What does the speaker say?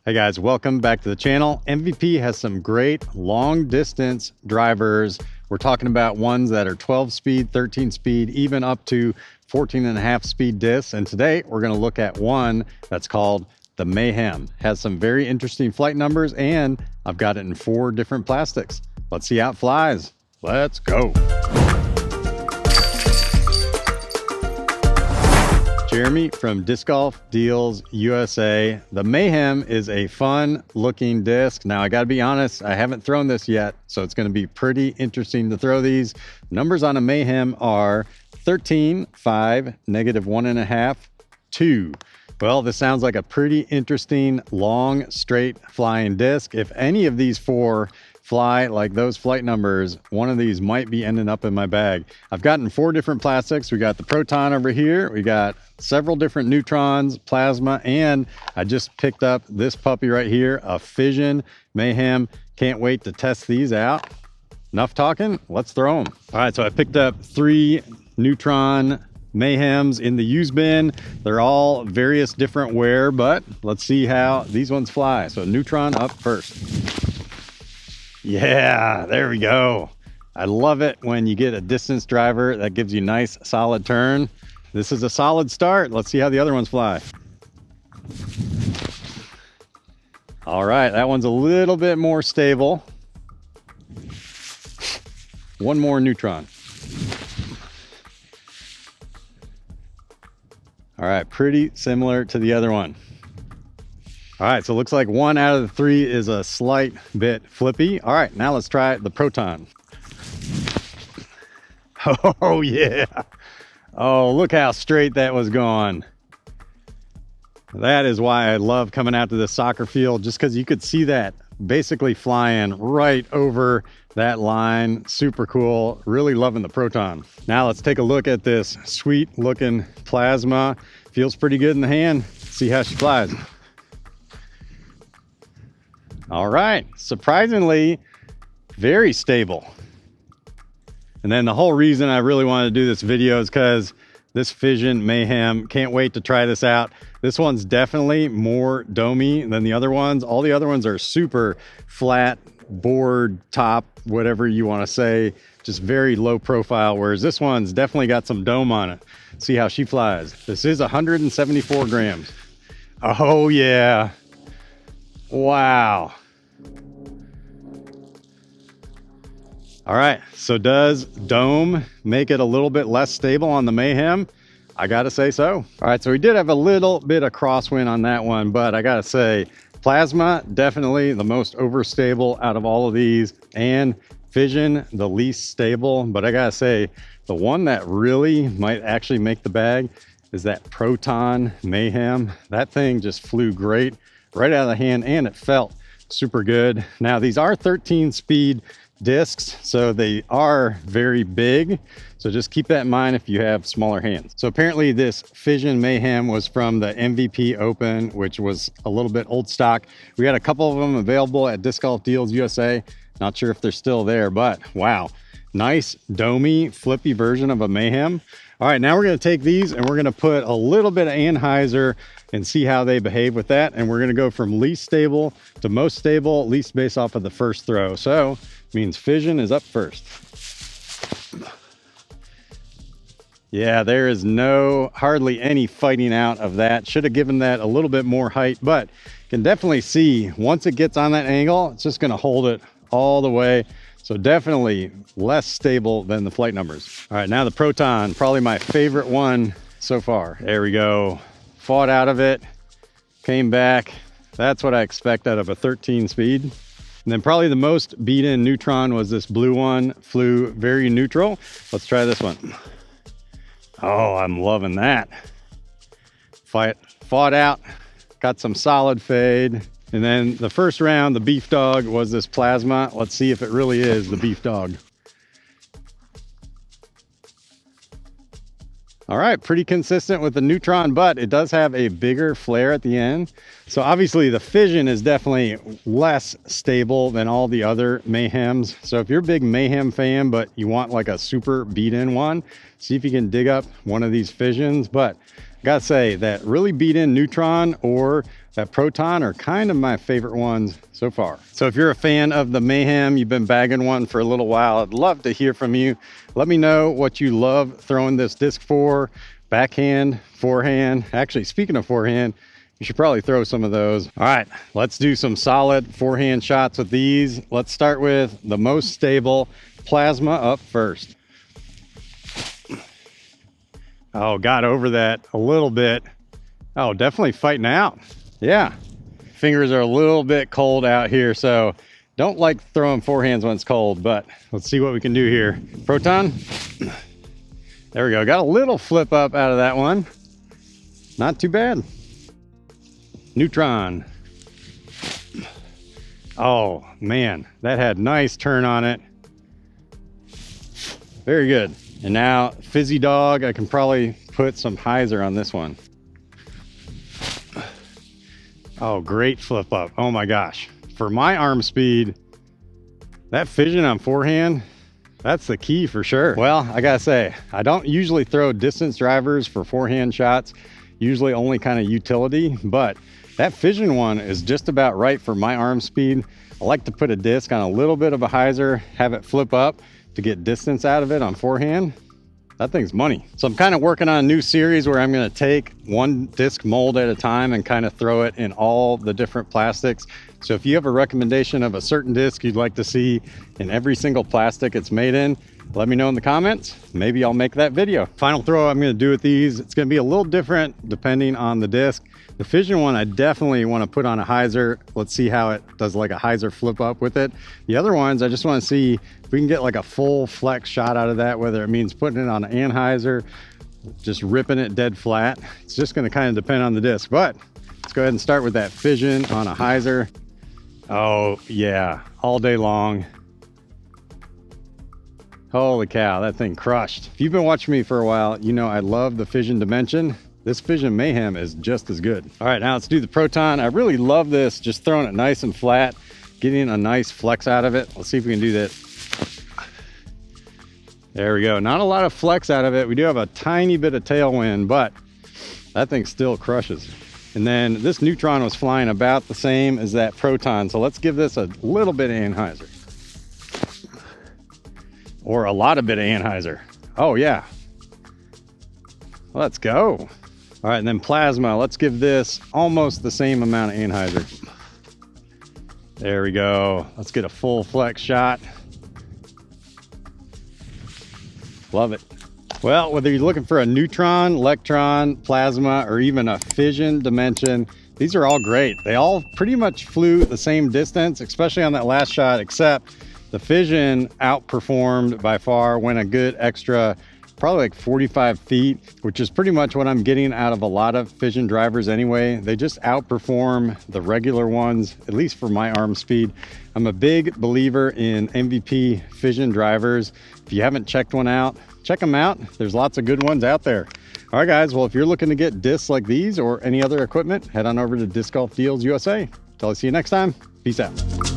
Hey guys, welcome back to the channel. MVP has some great long distance drivers. We're talking about ones that are 12 speed, 13 speed, even up to 14.5 speed discs. And today we're going to look at one that's called the Mayhem. Has some very interesting flight numbers, and I've got it in 4 different plastics. Let's see how it flies. Let's go. Jeremy from Disc Golf Deals USA. The Mayhem is a fun looking disc. Now I gotta be honest, I haven't thrown this yet, so it's gonna be pretty interesting to throw these. Numbers on a Mayhem are 13, 5, -1.5, 2. Well, this sounds like a pretty interesting, long, straight flying disc. If any of these 4 fly like those flight numbers, one of these might be ending up in my bag. I've gotten 4 different plastics. We got the Proton over here. We got several different Neutrons, plasma, and I just picked up this puppy right here, a Fission Mayhem. Can't wait to test these out. Enough talking, let's throw them. All right, so I picked up 3 Neutron Mayhems in the use bin. They're all various different wear, but let's see how these ones fly. So Neutron up first. Yeah, there we go. I love it when you get a distance driver that gives you nice solid turn. This is a solid start. Let's see how the other ones fly. All right, that one's a little bit more stable. One more Neutron. All right, pretty similar to the other one. All right, so it looks like 1 out of the 3 is a slight bit flippy. All right, now let's try the Proton. Oh yeah. Oh, look how straight that was going. That is why I love coming out to this soccer field, just because you could see that basically flying right over that line. Super cool. Really loving the Proton. Now let's take a look at this sweet looking plasma. Feels pretty good in the hand. See how she flies. All right, surprisingly, very stable. And then the whole reason I really wanted to do this video is because this Fission Mayhem, can't wait to try this out. This one's definitely more domey than the other ones. All the other ones are super flat, board, top, whatever you want to say, just very low profile, whereas this one's definitely got some dome on it. See how she flies. This is 174 grams. Oh yeah. Wow. All right, so does dome make it a little bit less stable on the Mayhem? I gotta say so. All right, so we did have a little bit of crosswind on that one, but I gotta say, plasma, definitely the most overstable out of all of these, and Fission, the least stable. But I gotta say, the one that really might actually make the bag is that Proton Mayhem. That thing just flew great right out of the hand, and it felt super good. Now, these are 13 speed discs, so they are very big, so just keep that in mind if you have smaller hands. So apparently this Fission Mayhem was from the MVP Open, which was a little bit old stock. We had a couple of them available at Disc Golf Deals USA. Not sure if they're still there, but wow, nice domey flippy version of a Mayhem. All right, now we're going to take these and we're going to put a little bit of Anhyzer and see how they behave with that. And we're going to go from least stable to most stable, at least based off of the first throw. So means Fission is up first. Yeah, there is hardly any fighting out of that. Should have given that a little bit more height, but you can definitely see once it gets on that angle, it's just going to hold it all the way. So definitely less stable than the flight numbers. All right, now the Proton, probably my favorite one so far. There we go. Fought out of it, came back. That's what I expect out of a 13 speed. And then probably the most beat-in Neutron was this blue one. Flew very neutral. Let's try this one. Oh, I'm loving that. Fought out, got some solid fade. And then the first round, the beef dog was this plasma. Let's see if it really is the beef dog. All right, pretty consistent with the Neutron, but it does have a bigger flare at the end. So obviously the Fission is definitely less stable than all the other Mayhems. So if you're a big Mayhem fan, but you want like a super beat-in one, see if you can dig up one of these Fissions. But Gotta say, that really beat in Neutron or that Proton are kind of my favorite ones so far. So if you're a fan of the Mayhem, you've been bagging one for a little while, I'd love to hear from you. Let me know what you love throwing this disc for. Backhand, forehand. Actually, speaking of forehand, you should probably throw some of those. All right, let's do some solid forehand shots with these. Let's start with the most stable, Plasma up first. Oh, got over that a little bit. Oh, definitely fighting out. Yeah, fingers are a little bit cold out here, so don't like throwing forehands when it's cold, but let's see what we can do here. Proton. There we go. Got a little flip up out of that one. Not too bad. Neutron. Oh, man, that had nice turn on it. Very good. And now, Fizzy Dog, I can probably put some Anhyzer on this one. Oh, great flip up. Oh my gosh. For my arm speed, that Fission on forehand, that's the key for sure. Well, I gotta say, I don't usually throw distance drivers for forehand shots, usually only kind of utility, but that Fission one is just about right for my arm speed. I like to put a disc on a little bit of a Anhyzer, have it flip up to get distance out of it on forehand. That thing's money. So I'm kind of working on a new series where I'm going to take one disc mold at a time and kind of throw it in all the different plastics. So if you have a recommendation of a certain disc you'd like to see in every single plastic it's made in, let me know in the comments. Maybe I'll make that video. Final throw I'm going to do with these, it's going to be a little different depending on the disc. The Fission one I definitely want to put on a Anhyzer. Let's see how it does, like a Anhyzer flip up with it. The other ones I just want to see if we can get like a full flex shot out of that, whether it means putting it on an Anhyzer, just ripping it dead flat. It's just going to kind of depend on the disc, but let's go ahead and start with that Fission on a Anhyzer. Oh yeah, all day long. Holy cow, that thing crushed. If you've been watching me for a while, you know I love the Fission Dimension. This Fission Mayhem is just as good. All right, now let's do the Proton. I really love this, just throwing it nice and flat, getting a nice flex out of it. Let's see if we can do that. There we go. Not a lot of flex out of it. We do have a tiny bit of tailwind, but that thing still crushes. And then this Neutron was flying about the same as that Proton. So let's give this a little bit of Anhyzer. Or a lot of bit of Anhyzer. Oh yeah. Let's go. All right, and then Plasma. Let's give this almost the same amount of Anhyzer. There we go. Let's get a full flex shot. Love it. Well, whether you're looking for a Neutron, Electron, Plasma, or even a Fission Dimension, these are all great. They all pretty much flew the same distance, especially on that last shot, except the Fission outperformed by far, went a good extra, probably like 45 feet, which is pretty much what I'm getting out of a lot of Fission drivers anyway. They just outperform the regular ones, at least for my arm speed. I'm a big believer in MVP Fission drivers. If you haven't checked one out, check them out. There's lots of good ones out there. All right, guys. Well, if you're looking to get discs like these or any other equipment, head on over to Disc Golf Deals USA. Till I see you next time. Peace out.